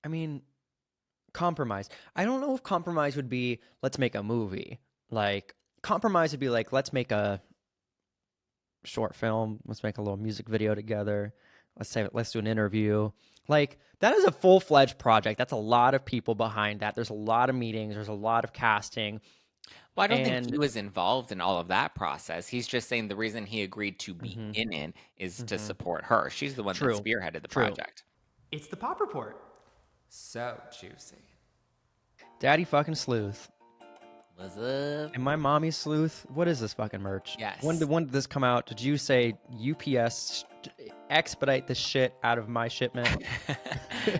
I mean, compromise. I don't know if compromise would be let's make a movie. Like compromise would be like let's make a short film. Let's make a little music video together. Let's do an interview. Like that is a full-fledged project. That's a lot of people behind that. There's a lot of meetings, there's a lot of casting. Well, I don't think he And was involved in all of that process. He's just saying the reason he agreed to be mhm, in it is to mhm. support her. She's the one that True. spearheaded the True. project. It's the Pop Report. So juicy. Daddy fucking sleuth. What's up? And my mommy sleuth. What is this fucking merch? Yes. When did this come out? Did you say UPS expedite the shit out of my shipment?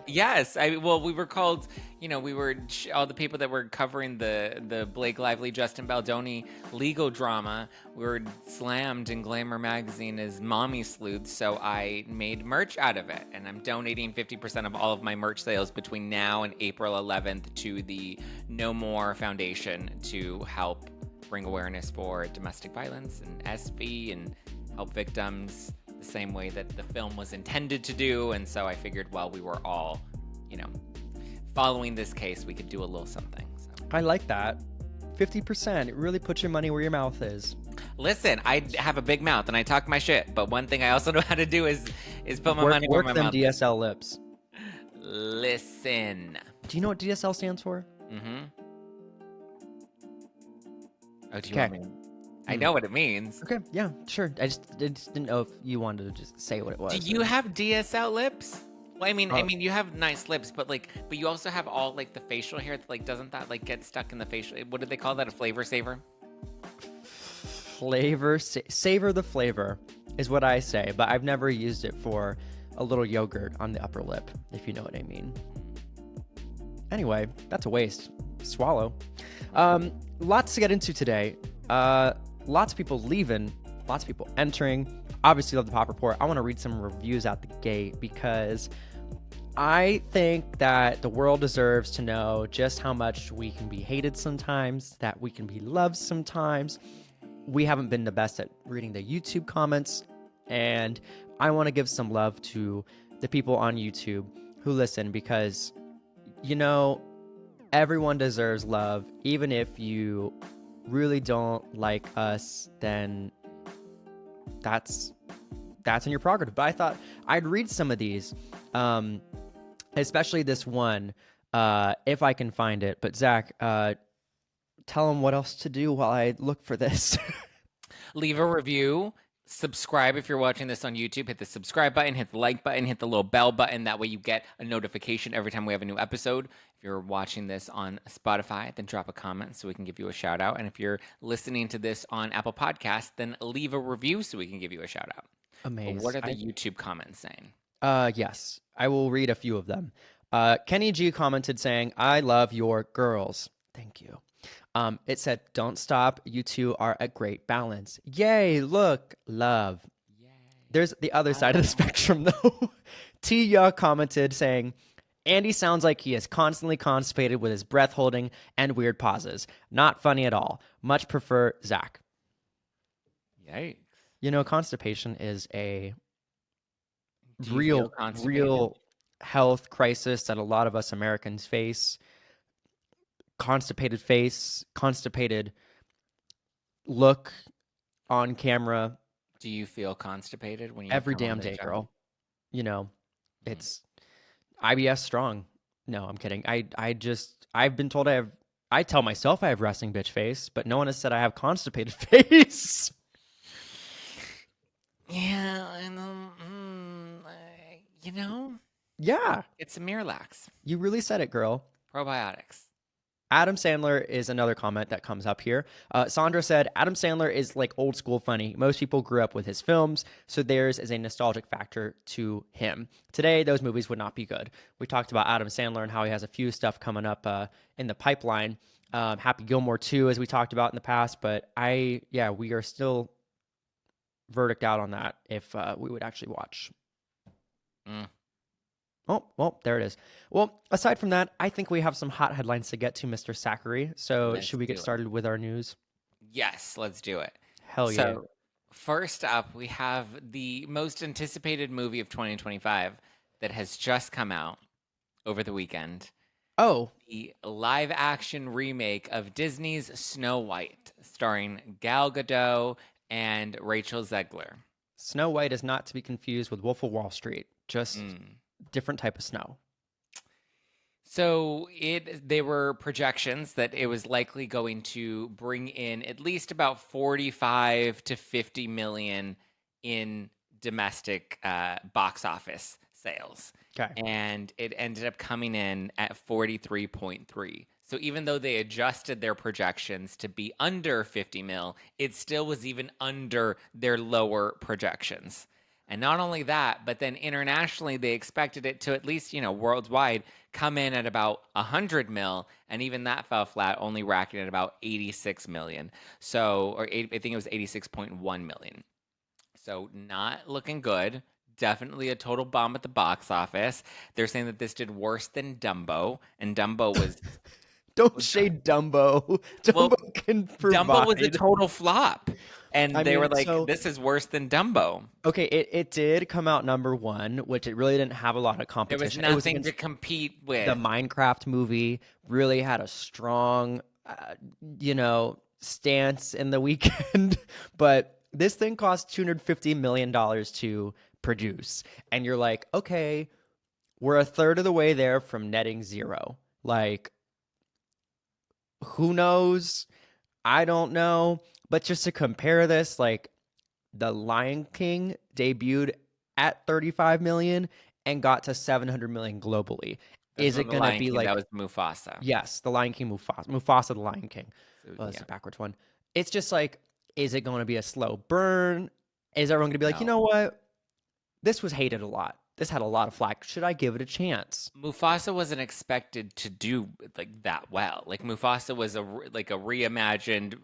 Yes. Well, we were called, we were all the people that were covering the Blake Lively, Justin Baldoni legal drama. We were slammed in Glamour magazine as mommy sleuths. So I made merch out of it, and I'm donating 50% of all of my merch sales between now and April 11th to the No More Foundation to help bring awareness for domestic violence and SV and help victims the same way that the film was intended to do. And so I figured while we were all, following this case, we could do a little something. So. I like that. 50%. It really puts your money where your mouth is. Listen, I have a big mouth and I talk my shit, but one thing I also know how to do is put my money where my them mouth DSL lips. Listen. Do you know what DSL stands for? Mm-hmm. Oh, do you Okay. want me? I know what it means. Okay, yeah, sure. I just didn't know if you wanted to just say what it was. Do you have DSL lips? Well, I mean, you have nice lips, but you also have all the facial hair. Doesn't that get stuck in the facial? What do they call that? A flavor saver? Savor the flavor is what I say, but I've never used it for a little yogurt on the upper lip, if you know what I mean. Anyway, that's a waste. Swallow. Lots to get into today. Lots of people leaving, lots of people entering. Obviously, love the Pop Report. I want to read some reviews out the gate because I think that the world deserves to know just how much we can be hated sometimes, that we can be loved sometimes. We haven't been the best at reading the YouTube comments, and I want to give some love to the people on YouTube who listen because, everyone deserves love, even if you really don't like us, then that's in your prerogative. But I thought I'd read some of these, especially this one, if I can find it. But Zach, tell them what else to do while I look for this. Leave a review. Subscribe if you're watching this on YouTube. Hit the subscribe button, hit the like button, hit the little bell button. That way you get a notification every time we have a new episode. If you're watching this on Spotify, then drop a comment so we can give you a shout out. And if you're listening to this on Apple Podcasts, then leave a review so we can give you a shout out. Amazing. But what are the YouTube comments saying? Yes, I will read a few of them. Kenny G commented saying, "I love your girls." Thank you. It said, "Don't stop. You two are a great balance." Yay, look, love. Yay. There's the other side of the spectrum, though. Tia commented saying, "Andy sounds like he is constantly constipated with his breath holding and weird pauses. Not funny at all. Much prefer Zack." Yikes. Constipation is a Do you feel constipated? real health crisis that a lot of us Americans face. Constipated face, constipated look on camera Do you feel constipated when you every come on damn the day, show? girl. It's IBS strong. No, I'm kidding. I've been told I tell myself I have resting bitch face, but no one has said I have constipated face. Yeah, and Yeah, it's some Miralax. you really said it, girl. Probiotics. Adam Sandler is another comment that comes up here. Sandra said, "Adam Sandler is like old school funny. Most people grew up with his films, so theirs is a nostalgic factor to him. Today, those movies would not be good." We talked about Adam Sandler and how he has a few stuff coming up in the pipeline. Happy Gilmore 2, as we talked about in the past, but we are still verdict out on that if we would actually watch. Oh, well, there it is. Well, aside from that, I think we have some hot headlines to get to, Mr. Zachary. So Let's should we get do it. started with our news? Yes, let's do it. Hell yeah. So, first up, we have the most anticipated movie of 2025 that has just come out, over the weekend. Oh, The live action remake of Disney's Snow White, starring Gal Gadot and Rachel Zegler. Snow White is not to be confused with Wolf of Wall Street. Just different type of snow. So there were projections that it was likely going to bring in at least about 45 to 50 million in domestic box office sales. Okay. And it ended up coming in at 43.3. So even though they adjusted their projections to be under 50 mil, it still was even under their lower projections. And not only that, but then internationally, they expected it to at least, worldwide, come in at about 100 mil. And even that fell flat, only racking at about 86 million. I think it was 86.1 million. So not looking good. Definitely a total bomb at the box office. They're saying that this did worse than Dumbo. And Dumbo was... Don't shade Dumbo. Dumbo can provide. Dumbo was a total flop. And they were like, so, this is worse than Dumbo. Okay, it did come out number one, which it really didn't have a lot of competition. There was nothing to compete with. The Minecraft movie really had a strong, stance in the weekend. But this thing cost $250 million to produce. And you're like, okay, we're a third of the way there from netting zero. Like, who knows? I don't know. But just to compare this, like The Lion King debuted at 35 million and got to 700 million globally. Is it going to be like... That was Mufasa. Yes, The Lion King, Mufasa, The Lion King. That's a backwards one. It's just like, is it going to be a slow burn? Is everyone going to be like, you know what? This was hated a lot. This had a lot of flack. Should I give it a chance? Mufasa wasn't expected to do like that well. Like Mufasa was a reimagined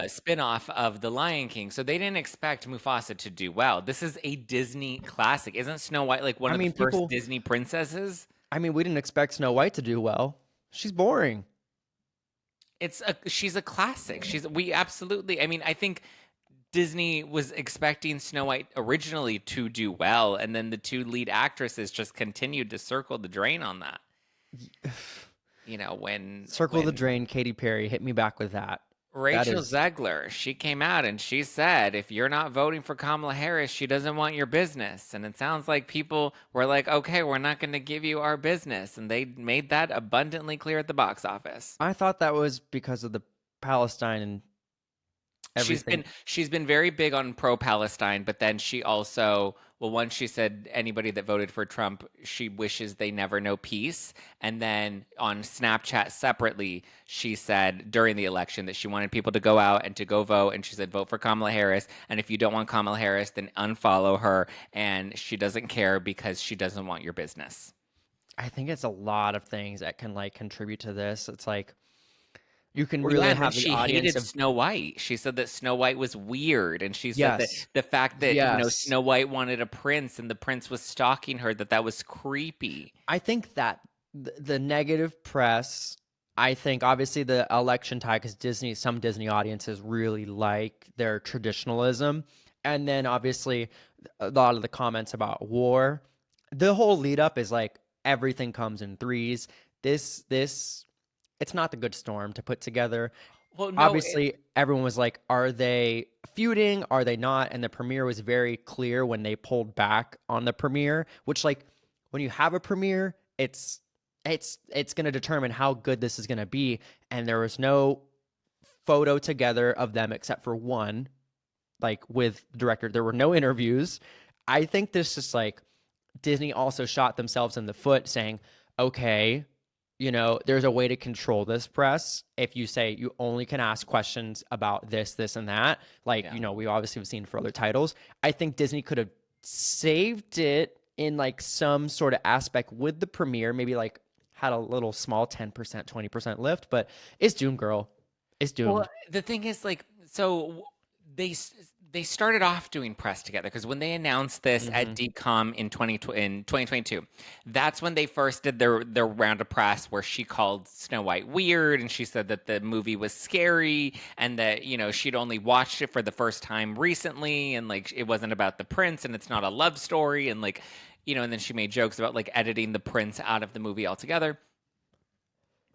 spin-off of The Lion King. So they didn't expect Mufasa to do well. This is a Disney classic. Isn't Snow White like one of the first Disney princesses? I mean, we didn't expect Snow White to do well. She's boring. She's a classic. I think Disney was expecting Snow White originally to do well, and then the two lead actresses just continued to circle the drain on that. The drain, Katy Perry, hit me back with that. Rachel Zegler, she came out and she said, if you're not voting for Kamala Harris, she doesn't want your business. And it sounds like people were like, okay, we're not going to give you our business. And they made that abundantly clear at the box office. I thought that was because of the Palestine and everything. She's been very big on pro-Palestine, but then she also, once she said anybody that voted for Trump, she wishes they never know peace. And then on Snapchat separately, she said during the election that she wanted people to go out and to go vote. And she said, vote for Kamala Harris. And if you don't want Kamala Harris, then unfollow her. And she doesn't care because she doesn't want your business. I think it's a lot of things that can contribute to this. It's like, you can really have the audience. She hated Snow White. She said that Snow White was weird, and she said that the fact that Snow White wanted a prince and the prince was stalking her, that was creepy. I think that the negative press. I think obviously the election tie, because some Disney audiences really like their traditionalism, and then obviously a lot of the comments about war. The whole lead up is like everything comes in threes. It's not the good storm to put together. Well, no, obviously, everyone was like, are they feuding? Are they not? And the premiere was very clear when they pulled back on the premiere, which, when you have a premiere, it's going to determine how good this is going to be. And there was no photo together of them except for one, with the director. There were no interviews. I think this is Disney also shot themselves in the foot saying, okay, there's a way to control this press. If you say you only can ask questions about this, and that, we obviously have seen for other titles. I think Disney could have saved it in some sort of aspect with the premiere, maybe had a little small 10%, 20% lift, but it's doomed, girl. It's doomed. Well, the thing is, so they started off doing press together, because when they announced this at DCOM in 2022, that's when they first did their round of press where she called Snow White weird, and she said that the movie was scary, and that she'd only watched it for the first time recently, and it wasn't about the prince, and it's not a love story, and and then she made jokes about like editing the prince out of the movie altogether.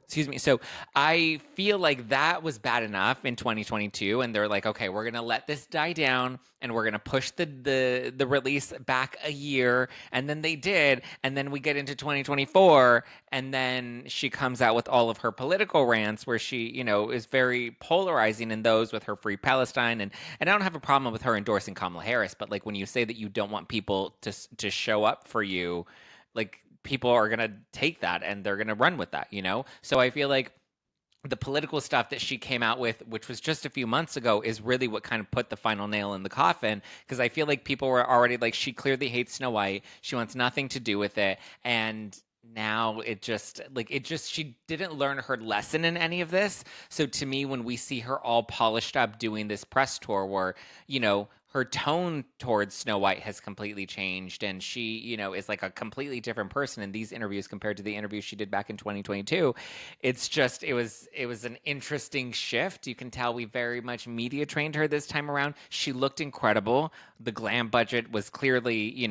Excuse me. So I feel like that was bad enough in 2022, and they're like, okay, we're gonna let this die down, and we're gonna push the release back a year, and then they did, and then we get into 2024, and then she comes out with all of her political rants, where she, is very polarizing in those with her Free Palestine, and I don't have a problem with her endorsing Kamala Harris, but like when you say that you don't want people to show up for you, like people are going to take that and they're going to run with that, So I feel like the political stuff that she came out with, which was just a few months ago, is really what kind of put the final nail in the coffin. Because I feel like people were already like, she clearly hates Snow White. She wants nothing to do with it. And now she didn't learn her lesson in any of this. So to me, when we see her all polished up doing this press tour where, her tone towards Snow White has completely changed, and she, is like a completely different person in these interviews compared to the interviews she did back in 2022. It's just, it was an interesting shift. You can tell we very much media trained her this time around. She looked incredible. The glam budget was clearly,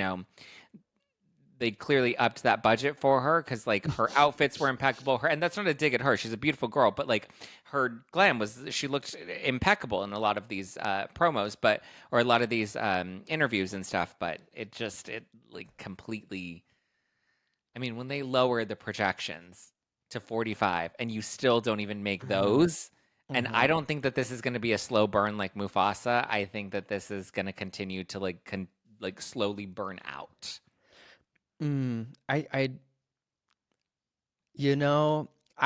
they clearly upped that budget for her because like her outfits were impeccable. And that's not a dig at her. She's a beautiful girl, but like her glam she looked impeccable in a lot of these promos, or a lot of these interviews and stuff. But it like completely, I mean, when they lower the projections to 45 and you still don't even make those. And I don't think that this is going to be a slow burn like Mufasa. I think that this is going to continue to like slowly burn out. I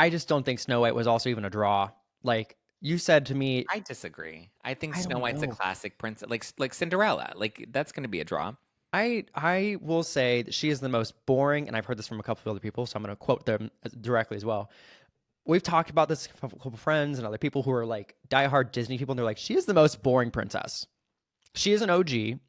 just don't think Snow White was also even a draw. Like you said to me, I disagree. I think I Snow don't White's a know. classic princess, like Cinderella. Like that's going to be a draw. I will say that she is the most boring, and I've heard this from a couple of other people, so I'm going to quote them directly as well. We've talked about this with a couple of friends and other people who are like diehard Disney people, and they're like, she is the most boring princess. She is an OG,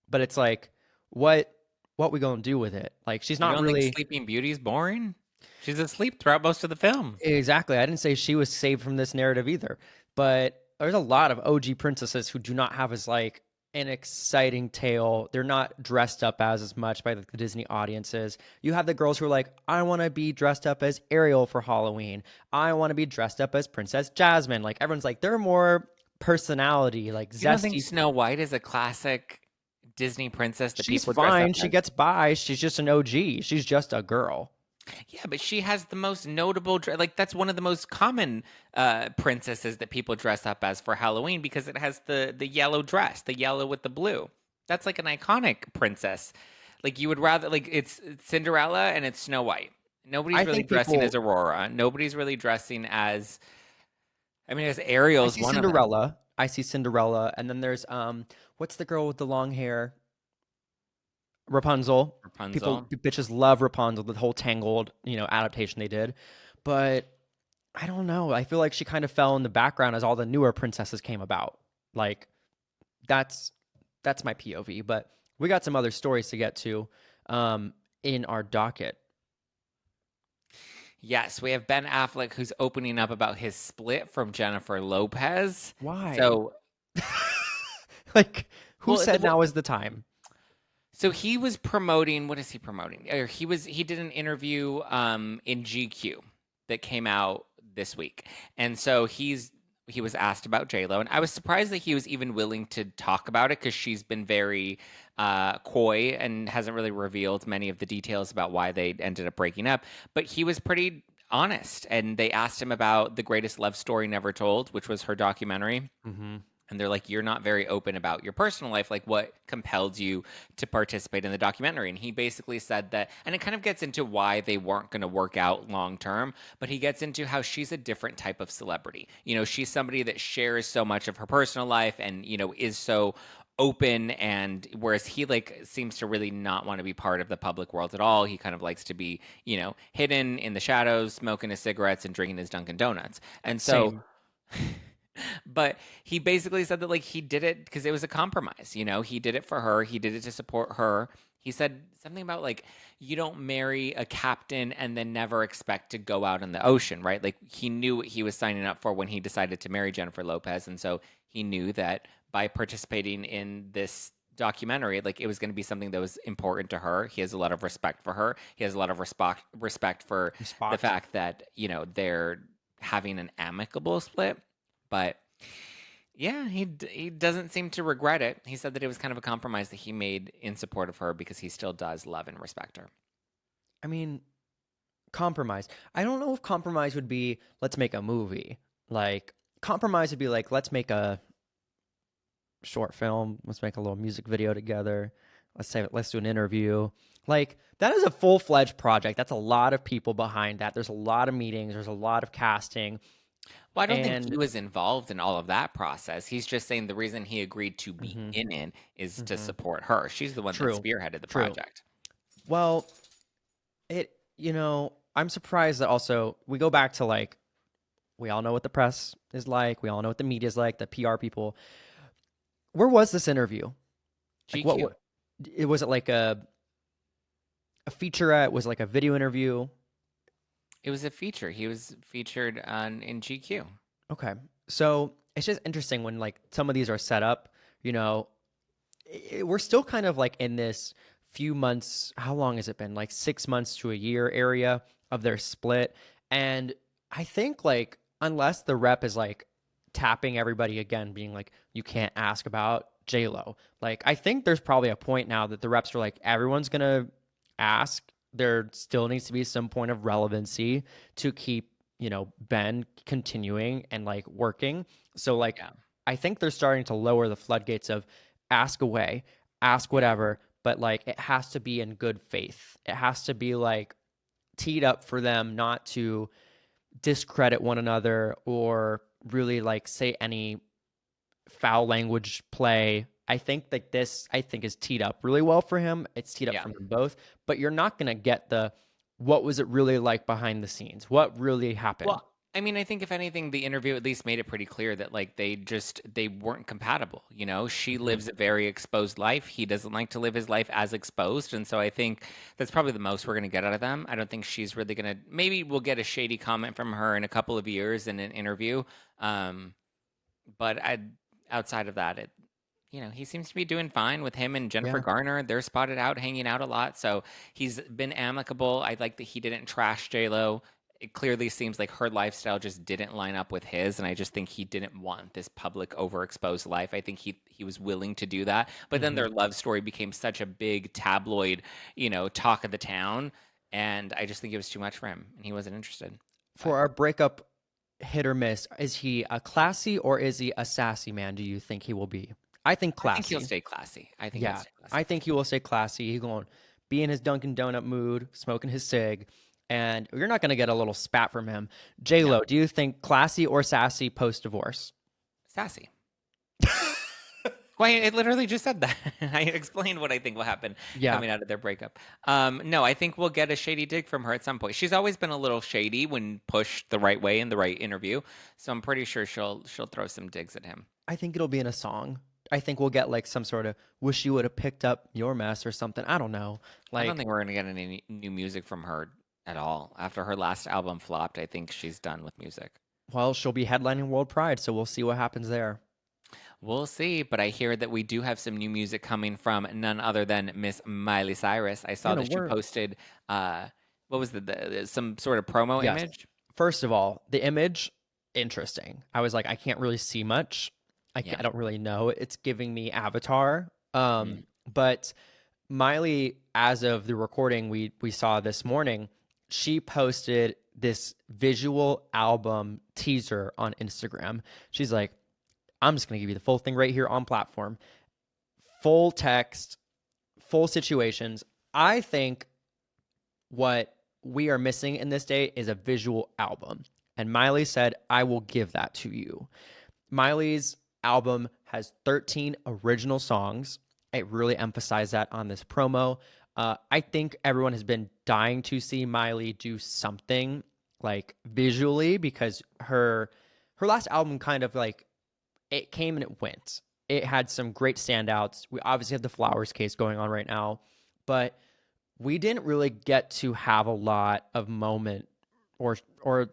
but it's like, what we gonna do with it? Like, she's You not don't really think Sleeping Beauty's boring? She's asleep throughout most of the film. exactly. I didn't say she was saved from this narrative either, but there's a lot of OG princesses who do not have as like an exciting tale. They're not dressed up as much by like the Disney audiences. You have the girls who are like, I want to be dressed up as Ariel for Halloween. I want to be dressed up as Princess Jasmine. Like everyone's like, they're more personality, like You don't think zesty. Snow White is a classic Disney princess that She's people dress fine. up She as? gets by. She's just an OG. She's just a girl. Yeah, but she has the most notable, like that's one of the most common princesses that people dress up as for Halloween because it has the yellow dress, the yellow with the blue. That's like an iconic princess. Like you would rather, like it's Cinderella and it's Snow White. Nobody's I really think dressing people. as Aurora. Nobody's really dressing as, I mean, as I Ariel's see one of them. Cinderella. I see Cinderella, and then there's what's the girl with the long hair? Rapunzel. People, Rapunzel. bitches love Rapunzel. The whole Tangled, adaptation they did, but I don't know. I feel like she kind of fell in the background as all the newer princesses came about. Like that's my POV. But we got some other stories to get to in our docket. Yes, we have Ben Affleck who's opening up about his split from Jennifer Lopez. Why? So, Like, who well, said now is the time? So he was promoting. What is he promoting? Or he did an interview in GQ that came out this week, and so he was asked about JLo, and I was surprised that he was even willing to talk about it because she's been very coy and hasn't really revealed many of the details about why they ended up breaking up. But he was pretty honest, and they asked him about The Greatest Love Story Never Told, which was her documentary. Mm-hmm. And they're like, you're not very open about your personal life. Like, what compelled you to participate in the documentary? And he basically said that, and it kind of gets into why they weren't going to work out long term, but he gets into how she's a different type of celebrity. She's somebody that shares so much of her personal life and, is so open, and whereas he like seems to really not want to be part of the public world at all. He kind of likes to be, hidden in the shadows, smoking his cigarettes and drinking his Dunkin' Donuts. And so but he basically said that like he did it because it was a compromise. He did it for her. He did it to support her. He said something about like you don't marry a captain and then never expect to go out in the ocean, right? Like he knew what he was signing up for when he decided to marry Jennifer Lopez, and so he knew that by participating in this documentary, like it was going to be something that was important to her. He has a lot of respect for her. He has a lot of respect for the fact that, you know, they're having an amicable split. But yeah, he doesn't seem to regret it. He said that it was kind of a compromise that he made in support of her because he still does love and respect her. I mean, compromise. I don't know if compromise would be let's make a movie. Like compromise would be like let's make a short film. Let's make a little music video together. Let's do an interview. Like that is a full-fledged project. That's a lot of people behind that. There's a lot of meetings. There's a lot of casting. Well, I don't think he was involved in all of that process. He's just saying the reason he agreed to be in it is to support her. She's the one that spearheaded the project. Well, I'm surprised that also we go back to like, we all know what the press is like. We all know what the media is like, the PR people. Where was this interview? GQ. Like was it like a featurette? Was it like a video interview? It was a feature. He was featured in GQ. Okay. So it's just interesting when like some of these are set up, you know, we're still kind of like in this few months. How long has it been? Like 6 months to a year area of their split. And I think like, unless the rep is like tapping everybody again, being like, you can't ask about JLo. Like, I think there's probably a point now that the reps are like, everyone's going to ask. There still needs to be some point of relevancy to keep, you know, Ben continuing and like working. So like, I think they're starting to lower the floodgates of ask away, ask whatever, but like it has to be in good faith. It has to be like teed up for them not to discredit one another or really like say any foul language play. I think that this, is teed up really well for him. It's teed up for them both, but you're not going to get the, what was it really like behind the scenes? What really happened? Well, I mean, I think if anything, the interview at least made it pretty clear that like they weren't compatible. You know, she lives a very exposed life. He doesn't like to live his life as exposed. And so I think that's probably the most we're going to get out of them. I don't think she's really going to, maybe we'll get a shady comment from her in a couple of years in an interview. But outside of that, you know, he seems to be doing fine with him and Jennifer Garner. They're spotted out, hanging out a lot. So he's been amicable. I like that he didn't trash JLo. It clearly seems like her lifestyle just didn't line up with his. And I just think he didn't want this public overexposed life. I think he was willing to do that. But then their love story became such a big tabloid, you know, talk of the town. And I just think it was too much for him. And he wasn't interested. For our breakup hit or miss, is he a classy or is he a sassy man? Do you think he will be? I think classy. I think he'll stay classy. I think I think he will stay classy. He's going to be in his Dunkin' Donut mood, smoking his cig, and you're not going to get a little spat from him. JLo, do you think classy or sassy post-divorce? Sassy. Well, it literally just said that. I explained what I think will happen coming out of their breakup. No, I think we'll get a shady dig from her at some point. She's always been a little shady when pushed the right way in the right interview, so I'm pretty sure she'll throw some digs at him. I think it'll be in a song. I think we'll get like some sort of wish you would have picked up your mess or something. I don't know. Like, I don't think we're going to get any new music from her at all. After her last album flopped, I think she's done with music. Well, she'll be headlining World Pride, so we'll see what happens there. We'll see, but I hear that we do have some new music coming from none other than Miss Miley Cyrus. I saw that she posted, what was some sort of promo image? First of all, the image, interesting. I was like, I can't really see much. I don't really know. It's giving me Avatar. But Miley, as of the recording we saw this morning, she posted this visual album teaser on Instagram. She's like, I'm just going to give you the full thing right here on platform. Full text, full situations. I think what we are missing in this day is a visual album. And Miley said, I will give that to you. Miley's album has 13 original songs. I really emphasize that on this promo. I think everyone has been dying to see Miley do something like visually because her last album kind of like it came and it went. It had some great standouts. We obviously have the Flowers case going on right now, but we didn't really get to have a lot of moment or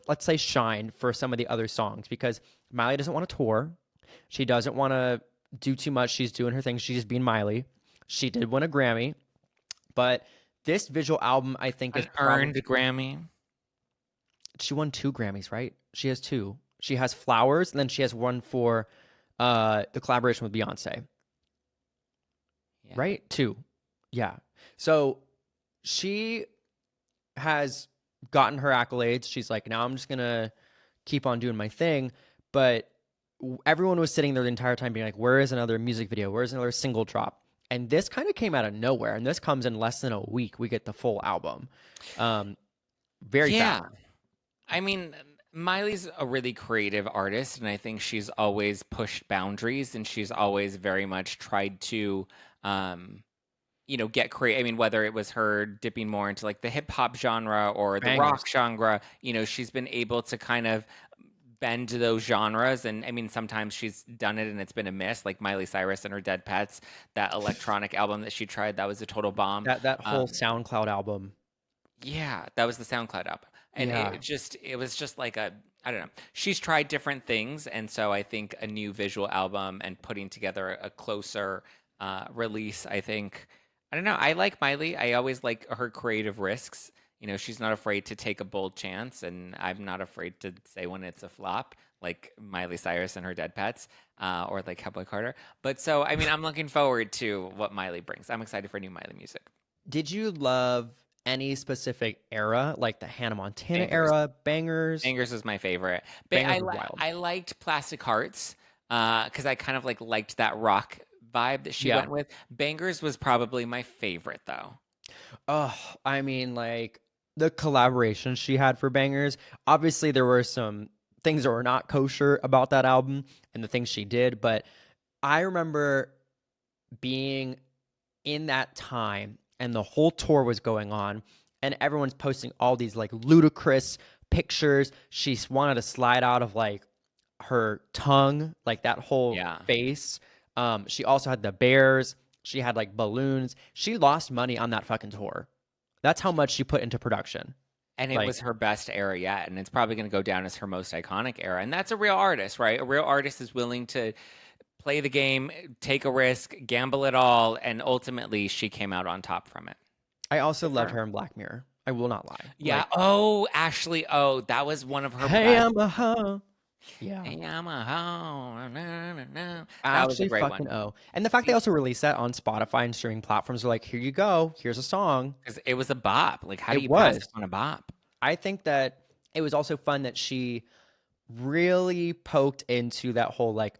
let's say shine for some of the other songs because Miley doesn't want to tour. She doesn't want to do too much. She's doing her thing. She's just being Miley. She did win a Grammy, but this visual album, I think, is An earned Grammy. She won 2 Grammys, right? She has 2. She has Flowers, and then she has one for the collaboration with Beyonce. Yeah. Right? 2. Yeah. So she has gotten her accolades. She's like, now I'm just going to keep on doing my thing. But everyone was sitting there the entire time being like, where is another music video? Where's another single drop? And this kind of came out of nowhere. And this comes in less than a week. We get the full album. Very fast. I mean, Miley's a really creative artist, and I think she's always pushed boundaries, and she's always very much tried to, get creative. I mean, whether it was her dipping more into like the hip hop genre or the rock genre, she's been able to kind of bend those genres. And I mean, sometimes she's done it and it's been a miss, like Miley Cyrus and her Dead Pets, that electronic album that she tried, that was a total bomb. That whole SoundCloud album. Yeah, that was the SoundCloud album. And it was just like I don't know. She's tried different things. And so I think a new visual album and putting together a closer release, I don't know. I like Miley. I always like her creative risks. She's not afraid to take a bold chance, and I'm not afraid to say when it's a flop, like Miley Cyrus and her Dead Pets, or like Cowboy Carter. But so, I mean, I'm looking forward to what Miley brings. I'm excited for new Miley music. Did you love any specific era, like the Hannah Montana era, Bangers? Bangers was my favorite. I liked Plastic Hearts because I kind of liked that rock vibe that she went with. Bangers was probably my favorite, though. Oh, I mean, like the collaboration she had for Bangers. Obviously, there were some things that were not kosher about that album and the things she did, but I remember being in that time and the whole tour was going on and everyone's posting all these like ludicrous pictures. She wanted to slide out of like her tongue, like that whole face. She also had the bears. She had like balloons. She lost money on that fucking tour. That's how much she put into production. And it was her best era yet. And it's probably going to go down as her most iconic era. And that's a real artist, right? A real artist is willing to play the game, take a risk, gamble it all. And ultimately, she came out on top from it. I also loved her in Black Mirror. I will not lie. Yeah. Ashley. That was one of her Hey, best. I'm a hoe. Yeah. Hey, I'm a hoe. That Actually, was a great fucking one. And the fact they also released that on Spotify and streaming platforms are like, here you go. Here's a song. Because it was a bop. Like, how do you was. pass this on a bop? I think that it was also fun that she really poked into that whole like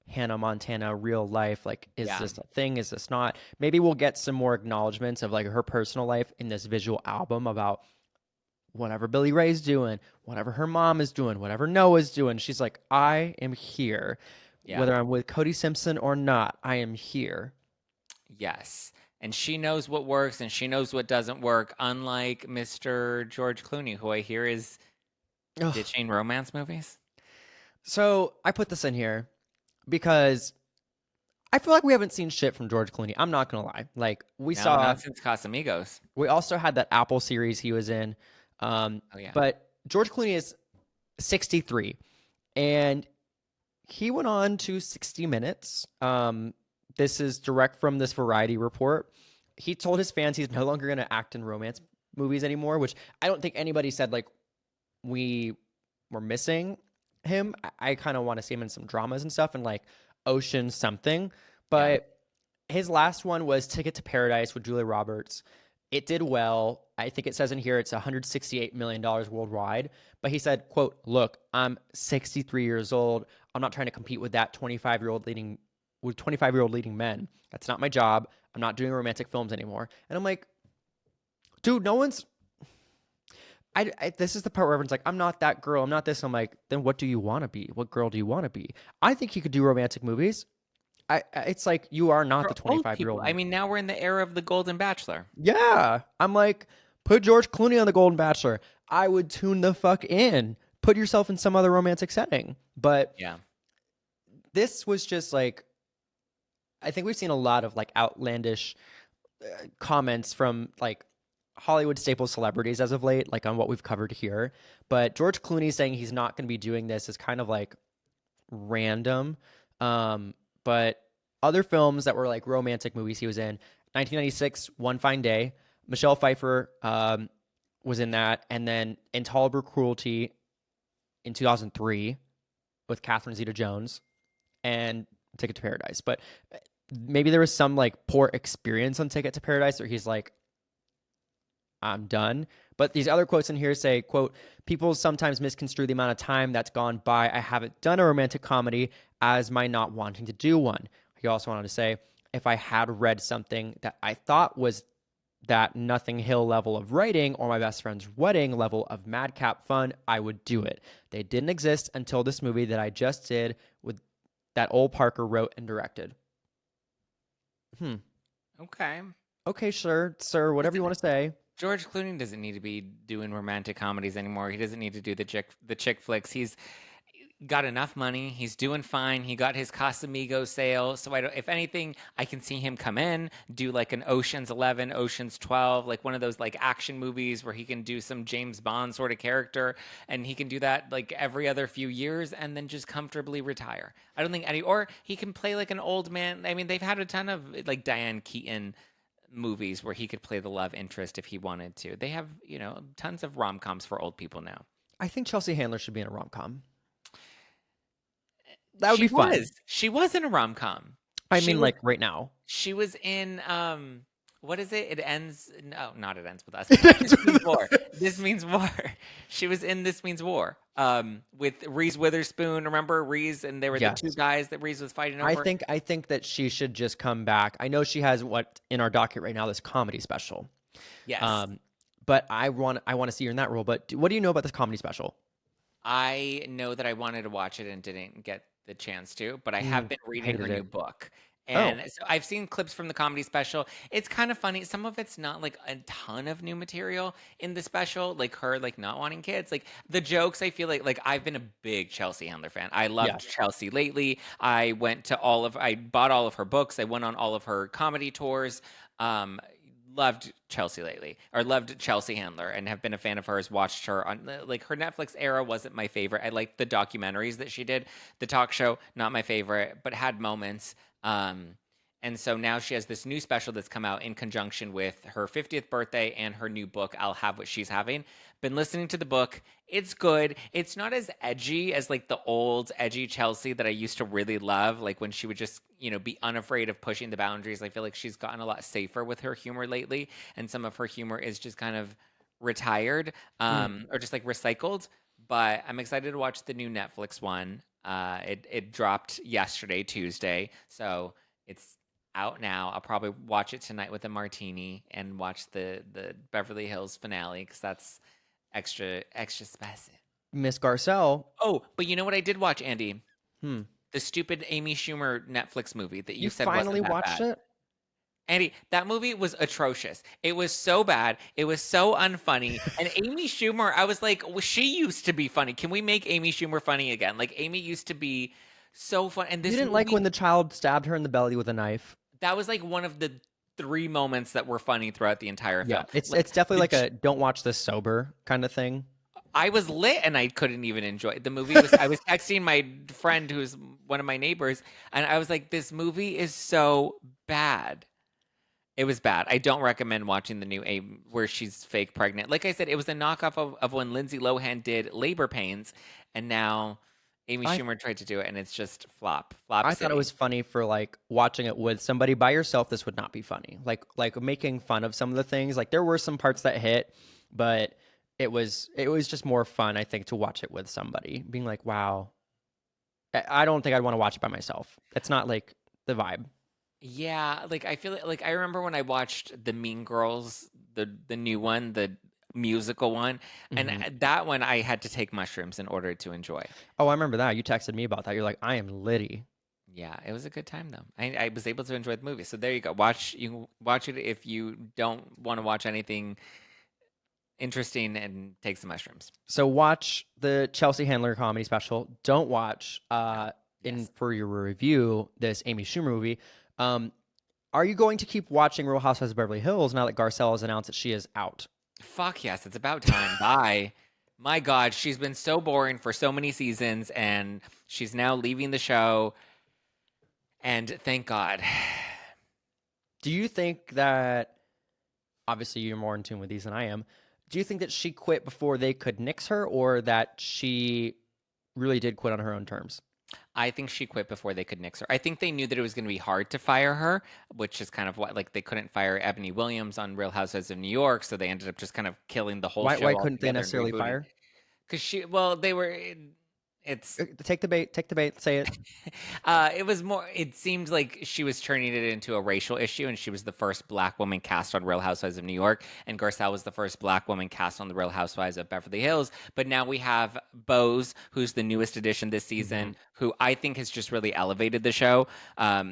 Hannah Montana real life. Like, is this a thing? Is this not? Maybe we'll get some more acknowledgments of like her personal life in this visual album about whatever Billy Ray's doing, whatever her mom is doing, whatever Noah's doing. She's like, I am here. Yeah. Whether I'm with Cody Simpson or not, I am here. Yes. And she knows what works and she knows what doesn't work, unlike Mr. George Clooney, who I hear is ditching romance movies. So I put this in here because I feel like we haven't seen shit from George Clooney. I'm not going to lie. Like, saw... not since Casamigos. We also had that Apple series he was in. But George Clooney is 63. And he went on to 60 Minutes. This is direct from this Variety report. He told his fans he's no longer going to act in romance movies anymore, which I don't think anybody said, like, we were missing him. I kind of want to see him in some dramas and stuff and, like, Ocean something. But his last one was Ticket to Paradise with Julia Roberts. It did well. I think it says in here it's $168 million worldwide. But he said, quote, look, I'm 63 years old. I'm not trying to compete with that 25-year-old leading men. That's not my job. I'm not doing romantic films anymore. And I'm like, dude, no one's... this is the part where everyone's like, I'm not that girl. I'm not this. I'm like, then what do you want to be? What girl do you want to be? I think he could do romantic movies. It's like, you are not the 25-year-old. I mean, now we're in the era of the Golden Bachelor. Yeah. I'm like, put George Clooney on the Golden Bachelor. I would tune the fuck in. Put yourself in some other romantic setting. But this was just like, I think we've seen a lot of like outlandish comments from like Hollywood staple celebrities as of late, like on what we've covered here. But George Clooney saying he's not going to be doing this is kind of like random. But Other films that were like romantic movies he was in: 1996, One Fine Day. Michelle Pfeiffer was in that, and then Intolerable Cruelty in 2003 with Catherine Zeta-Jones, and Ticket to Paradise. But maybe there was some like poor experience on Ticket to Paradise where he's like, I'm done. But these other quotes in here say, quote, people sometimes misconstrue the amount of time that's gone by. I haven't done a romantic comedy as my not wanting to do one. He also wanted to say, if I had read something that I thought was that Nothing Hill level of writing or My Best Friend's Wedding level of madcap fun, I would do it. They didn't exist until this movie that I just did with that old Parker wrote and directed. Okay. Okay, sure, sir, whatever you want to say. George Clooney doesn't need to be doing romantic comedies anymore. He doesn't need to do the chick flicks. He's got enough money. He's doing fine. He got his Casamigos sale. So if anything, I can see him come in, do like an Ocean's 11, Ocean's 12, like one of those like action movies where he can do some James Bond sort of character, and he can do that like every other few years and then just comfortably retire. I don't think or he can play like an old man. I mean, they've had a ton of like Diane Keaton movies where he could play the love interest if he wanted to. They have, tons of rom-coms for old people now. I think Chelsea Handler should be in a rom-com. That would be fun. She was in a rom-com. Like right now. She was in what is it? It ends. No, not It Ends With Us. This Means War. This Means War. She was in This Means War. With Reese Witherspoon. Remember Reese? And there were the two guys that Reese was fighting over. I think that she should just come back. I know she has what in our docket right now, this comedy special. Yes. But I want to see her in that role. But what do you know about this comedy special? I know that I wanted to watch it and didn't get the chance to, but I have been reading her new book. And so I've seen clips from the comedy special. It's kind of funny. Some of it's not like a ton of new material in the special, like her like not wanting kids. Like the jokes, I feel like I've been a big Chelsea Handler fan. I loved Chelsea lately. I bought all of her books. I went on all of her comedy tours. Loved Chelsea lately, or loved Chelsea Handler, and have been a fan of hers. Watched her on like her Netflix era wasn't my favorite. I liked the documentaries that she did. The talk show, not my favorite, but had moments. And so now she has this new special that's come out in conjunction with her 50th birthday and her new book, I'll Have What She's Having. Been listening to the book. It's good. It's not as edgy as like the old edgy Chelsea that I used to really love. Like when she would just, be unafraid of pushing the boundaries. I feel like she's gotten a lot safer with her humor lately. And some of her humor is just kind of retired, or just like recycled. But I'm excited to watch the new Netflix one. It dropped yesterday, Tuesday. So it's out now. I'll probably watch it tonight with a martini and watch the Beverly Hills finale because that's extra spicy. Miss Garcelle. Oh, but you know what I did watch, Andy? The stupid Amy Schumer Netflix movie that you said finally wasn't that watched bad. it? Andy, that movie was atrocious. It was so bad. It was so unfunny. And Amy Schumer, I was like, well, she used to be funny. Can we make Amy Schumer funny again? Like Amy used to be so fun. And this you didn't like when the child stabbed her in the belly with a knife? That was like one of the 3 moments that were funny throughout the entire film. Yeah, it's definitely like a don't watch this sober kind of thing. I was lit and I couldn't even enjoy it. The movie I was texting my friend who's one of my neighbors, and I was like, this movie is so bad. It was bad. I don't recommend watching the new where she's fake pregnant. Like I said, it was a knockoff of when Lindsay Lohan did Labor Pains, and now Amy Schumer tried to do it, and it's just flop. I thought it was funny for like watching it with somebody. By yourself, this would not be funny. Like making fun of some of the things. Like there were some parts that hit, but it was just more fun, I think, to watch it with somebody. Being like, wow, I don't think I'd want to watch it by myself. It's not like the vibe. Yeah, like I feel like I remember when I watched the Mean Girls, the new one, the musical one, and that one I had to take mushrooms in order to enjoy. Oh, I remember that. You texted me about that. You're like, I am litty. Yeah, it was a good time though. I was able to enjoy the movie. So there you go. Watch it if you don't want to watch anything interesting, and take some mushrooms. So watch the Chelsea Handler comedy special. Don't watch for your review this Amy Schumer movie. Are you going to keep watching Real Housewives of Beverly Hills now that Garcelle has announced that she is out? Fuck yes, it's about time. Bye. My God, she's been so boring for so many seasons, and she's now leaving the show. And thank God. Do you think that, obviously you're more in tune with these than I am, do you think that she quit before they could nix her, or that she really did quit on her own terms? I think she quit before they could nix her. I think they knew that it was going to be hard to fire her, which is kind of what, like, they couldn't fire Ebony Williams on Real Housewives of New York, so they ended up just kind of killing the whole Why show couldn't they altogether and necessarily rebooting. fire? Because well, they were, it's, Take the bait, say it. it was more, it seemed like she was turning it into a racial issue, and she was the first Black woman cast on Real Housewives of New York, and Garcelle was the first Black woman cast on the Real Housewives of Beverly Hills. But now we have Bose, who's the newest addition this season, who I think has just really elevated the show.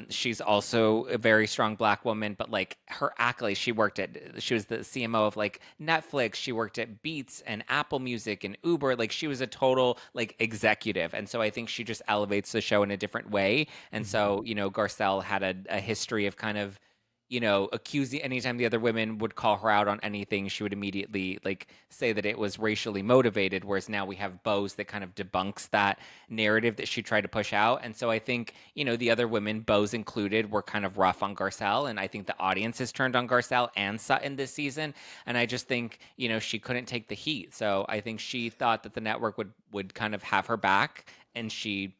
She's also a very strong Black woman, but like her accolades, she was the CMO of like Netflix, she worked at Beats and Apple Music and Uber. Like, she was a total like executive, and so I think she just elevates the show in a different way. And so, Garcelle had a history of kind of, accusing, anytime the other women would call her out on anything, she would immediately like say that it was racially motivated. Whereas now we have Bose that kind of debunks that narrative that she tried to push out. And so I think, the other women, Bose included, were kind of rough on Garcelle. And I think the audience has turned on Garcelle and Sutton this season. And I just think, she couldn't take the heat. So I think she thought that the network would kind of have her back, and she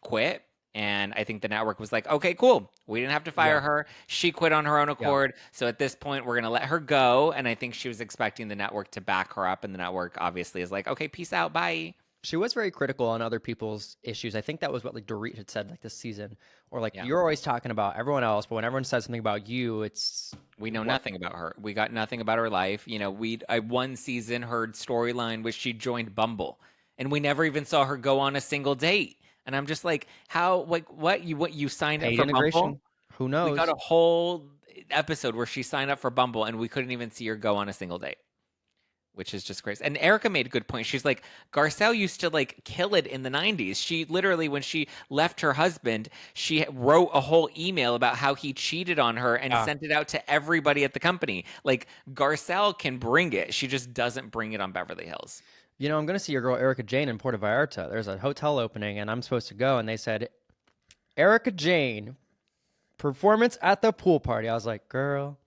quit. And I think the network was like, okay, cool. We didn't have to fire her. She quit on her own accord. So at this point, we're going to let her go. And I think she was expecting the network to back her up. And the network obviously is like, okay, peace out. Bye. She was very critical on other people's issues. I think that was what like Dorit had said like this season, or like you're always talking about everyone else, but when everyone says something about you, it's we know nothing about her. We got nothing about her life. I one season heard storyline was she joined Bumble, and we never even saw her go on a single date. And I'm just like, how, like, what you signed up for Bumble? Who knows? We got a whole episode where she signed up for Bumble, and we couldn't even see her go on a single date, which is just crazy. And Erica made a good point. She's like, Garcelle used to like kill it in the 90s. She literally, when she left her husband, she wrote a whole email about how he cheated on her and sent it out to everybody at the company. Like, Garcelle can bring it. She just doesn't bring it on Beverly Hills. I'm going to see your girl Erica Jane in Puerto Vallarta. There's a hotel opening, and I'm supposed to go. And they said, Erica Jane, performance at the pool party. I was like, girl.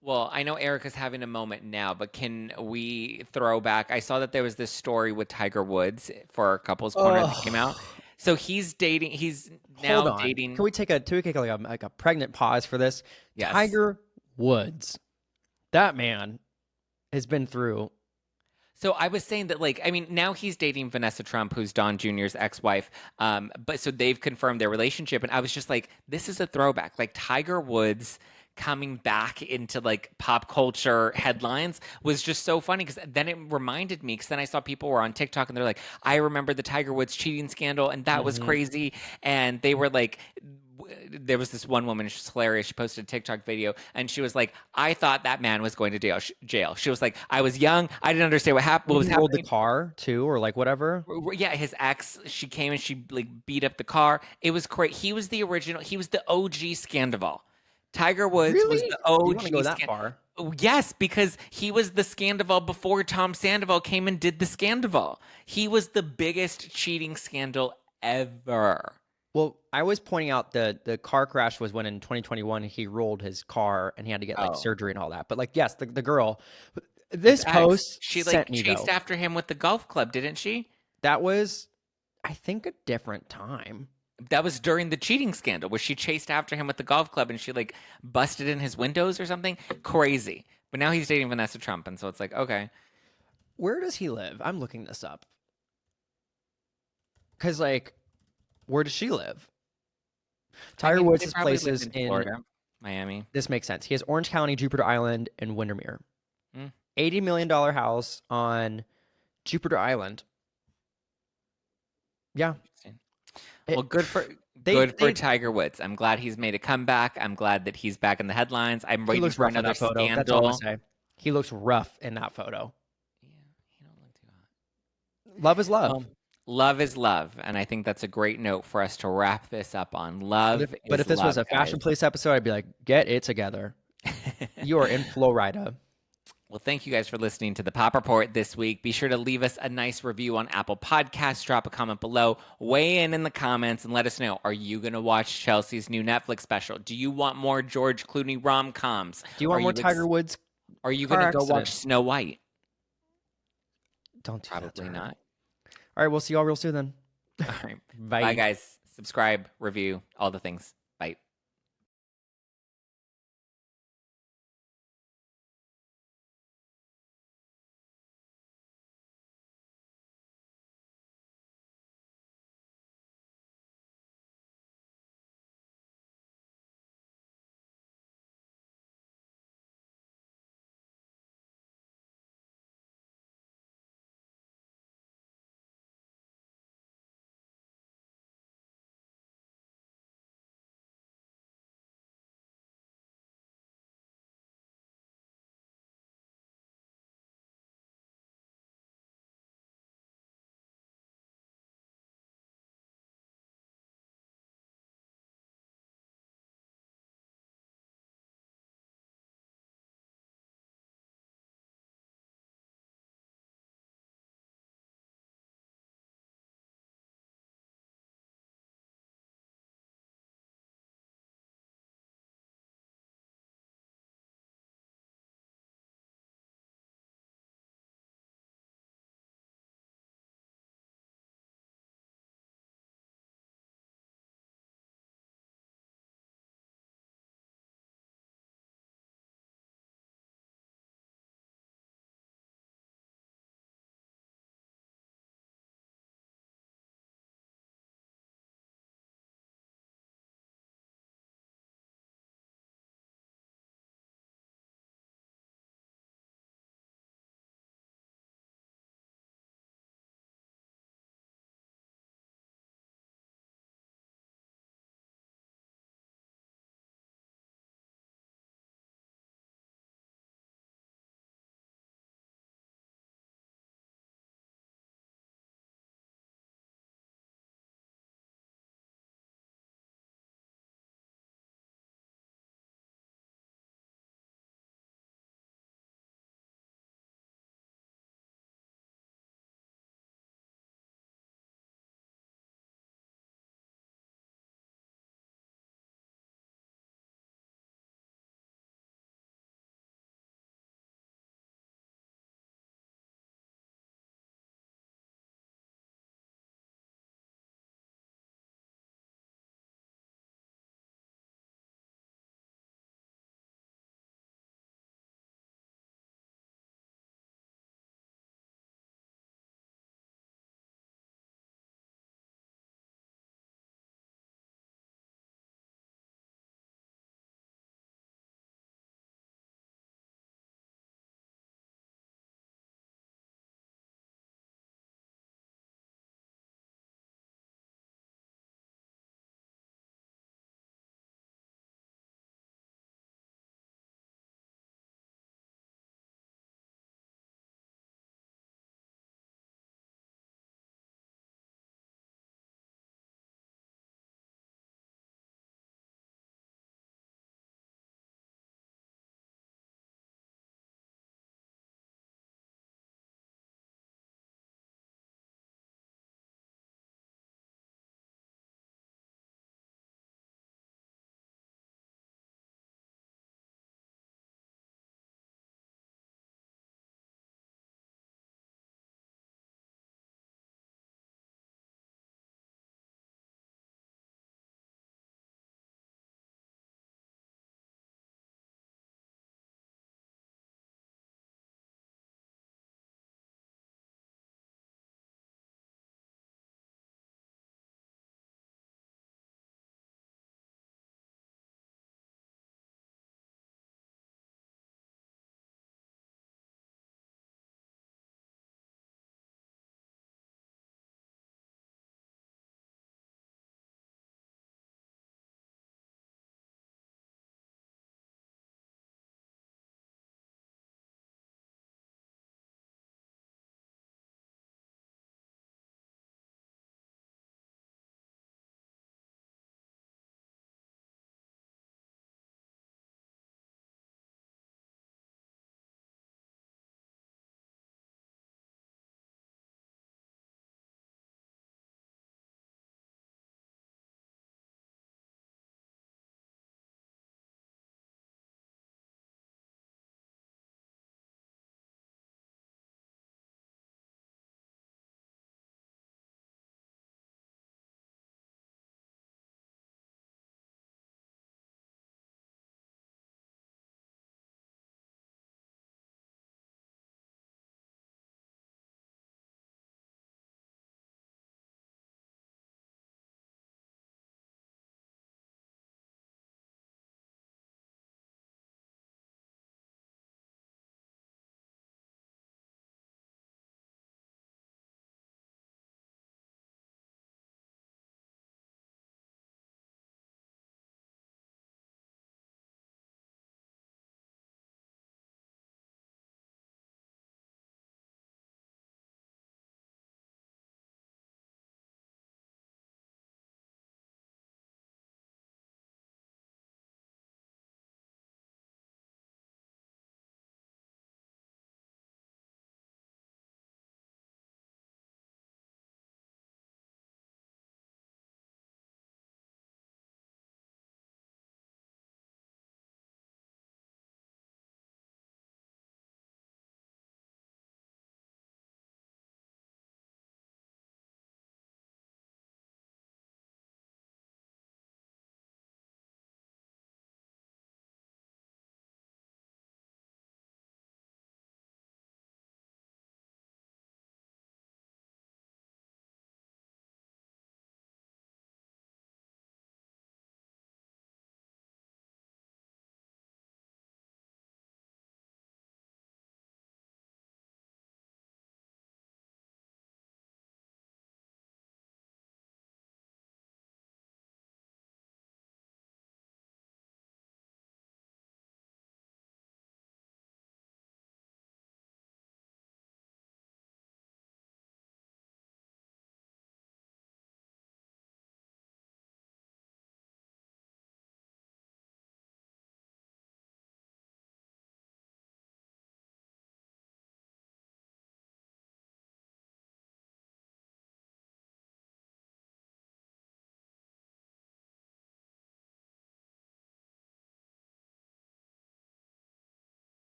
Well, I know Erica's having a moment now, but can we throw back? I saw that there was this story with Tiger Woods for our Couples Corner that came out. So he's dating. He's now dating. Can we take like a pregnant pause for this? Yes. Tiger Woods, that man has been through. So I was saying that, like, I mean, now he's dating Vanessa Trump, who's Don Jr.'s ex-wife. But so they've confirmed their relationship. And I was just like, this is a throwback. Like, Tiger Woods coming back into like pop culture headlines was just so funny, because then it reminded me, because then I saw people were on TikTok and they're like, I remember the Tiger Woods cheating scandal, and that was crazy. And they were like, there was this one woman, she's hilarious. She posted a TikTok video and she was like, I thought that man was going to jail. She was like, I was young. I didn't understand what happened. What was happening. Rolled the car too, or like whatever. Yeah, his ex, she came and she like beat up the car. It was great. He was the original. He was the OG Scandival. Tiger Woods was the OG. You want to go that far? Yes, because he was the Scandival before Tom Sandoval came and did the Scandival. He was the biggest cheating scandal ever. Well, I was pointing out the car crash was when in 2021 he rolled his car and he had to get like surgery and all that. But like, yes, the girl, this post she sent like me, chased though. after him with the golf club, didn't she? That was, I think, a different time. That was during the cheating scandal where she chased after him with the golf club and she like busted in his windows or something. Crazy. But now he's dating Vanessa Trump, and so it's like, okay. Where does he live? I'm looking this up. Because like, where does she live? Tiger Woods' places in Florida, Miami. This makes sense. He has Orange County, Jupiter Island, and Windermere. $80 million house on Jupiter Island. Yeah. Well, good for Tiger Woods. I'm glad he's made a comeback. I'm glad that he's back in the headlines. I'm waiting for another scandal. That's all I'm saying. He looks rough in that photo. Yeah, he don't look too hot. Love is love. Love is love, and I think that's a great note for us to wrap this up on. But if this was a Fashion Place episode, I'd be like, get it together. You are in Florida. Well, thank you guys for listening to the Pop Report this week. Be sure to leave us a nice review on Apple Podcasts. Drop a comment below. Weigh in the comments and let us know. Are you going to watch Chelsea's new Netflix special? Do you want more George Clooney rom-coms? Do you want more Tiger Woods? Are you car going to go watch accidents? Snow White? Don't do that to Probably her. not. All right, we'll see y'all real soon then. All right. Bye, guys. Subscribe, review, all the things.